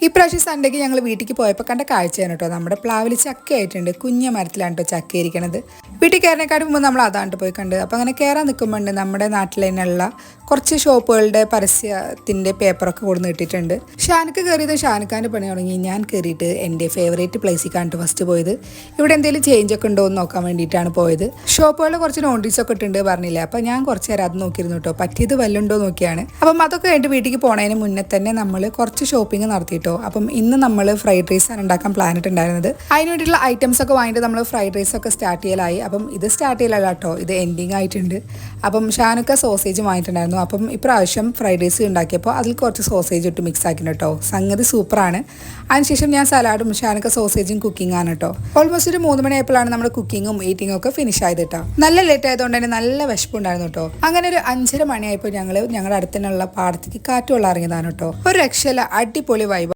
ഇപ്രാവശ്യം സൺഡേക്ക് ഞങ്ങൾ വീട്ടിലേക്ക് പോയപ്പോൾ കണ്ട കാഴ്ചയാണ് കേട്ടോ. നമ്മുടെ പ്ലാവിൽ ചക്ക ആയിട്ടുണ്ട്. കുഞ്ഞ മരത്തിലാണ് കേട്ടോ ചക്ക ഇരിക്കണത്. വീട്ടിൽ കയറിനേക്കാട്ടും മുമ്പ് നമ്മൾ അതാണ്ട് പോയി കണ്ട്. അപ്പോൾ അങ്ങനെ കയറാൻ നിൽക്കുമ്പോണ്ട് നമ്മുടെ നാട്ടിൽ തന്നെയുള്ള കുറച്ച് ഷോപ്പുകളുടെ പരസ്യത്തിൻ്റെ പേപ്പറൊക്കെ കൊടുന്ന് ഇട്ടിട്ടുണ്ട്. ഷാനക്ക് കയറിയത് ഷാനക്കാൻ്റെ പണി തുടങ്ങി. ഞാൻ കയറിയിട്ട് എൻ്റെ ഫേവറേറ്റ് പ്ലേസിൽ കണ്ടിട്ട് ഫസ്റ്റ് പോയത്. ഇവിടെ എന്തെങ്കിലും ചേഞ്ച് ഒക്കെ ഉണ്ടോ എന്ന് നോക്കാൻ വേണ്ടിയിട്ടാണ് പോയത്. ഷോപ്പുകളിൽ കുറച്ച് നോട്ടീസൊക്കെ ഇട്ടുണ്ട് പറഞ്ഞില്ല. അപ്പോൾ ഞാൻ കുറച്ച് നേരം അത് നോക്കിയിരുന്നു കേട്ടോ. പറ്റിയത് വല്ലുണ്ടോ നോക്കിയാണ്. അപ്പം അതൊക്കെ കഴിഞ്ഞിട്ട് വീട്ടിലേക്ക് പോണതിന് മുന്നേ തന്നെ നമ്മൾ കുറച്ച് ഷോപ്പിംഗ് നടത്തിയിട്ടോ. അപ്പം ഇന്ന് നമ്മൾ ഫ്രൈഡ് റൈസ് ആണ് ഉണ്ടാക്കാൻ പ്ലാൻ ഇട്ടുണ്ടായിരുന്നത്. അതിന് വേണ്ടിയിട്ടുള്ള ഐറ്റംസ് ഒക്കെ വാങ്ങിയിട്ട് നമ്മൾ ഫ്രൈഡ് റൈസ് ഒക്കെ സ്റ്റാർട്ട് ചെയ്യലായി. അപ്പം ഇത് സ്റ്റാർട്ട് ചെയ്യലല്ല കേട്ടോ, ഇത് എൻഡിങ് ആയിട്ടുണ്ട്. അപ്പം ഷാനൊക്കെ സോസേജ് വാങ്ങിയിട്ടുണ്ടായിരുന്നു. അപ്പം ഇപ്രാവശ്യം ഫ്രൈഡ് റൈസ് ഉണ്ടാക്കിയപ്പോൾ അതിൽ കുറച്ച് സോസേജ് ഇട്ട് മിക്സ് ആക്കിയിട്ട് കേട്ടോ. സംഗതി സൂപ്പറാണ്. അതിനുശേഷം ഞാൻ സലാഡും ഷാനൊക്കെ സോസേജും കുക്കിംഗ് ആണ് കേട്ടോ. ഓൾമോസ്റ്റ് ഒരു 3 മണിയായപ്പോഴാണ് നമ്മുടെ കുക്കിങ്ങും ഈറ്റിങ്ങും ഒക്കെ ഫിനിഷ് ആയത് കേട്ടോ. നല്ല ലേറ്റ് ആയതുകൊണ്ട് തന്നെ നല്ല വിശപ്പുണ്ടായിരുന്നു കേട്ടോ. അങ്ങനെ ഒരു 5:30 മണിയായപ്പോൾ ഞങ്ങളുടെ അടുത്തുള്ള പാടത്തേക്ക് കാറ്റ് വെള്ളം ഇറങ്ങിയതാണ് കേട്ടോ. ഒരു രക്ഷയില്ല, അടിപൊളി വൈബ്.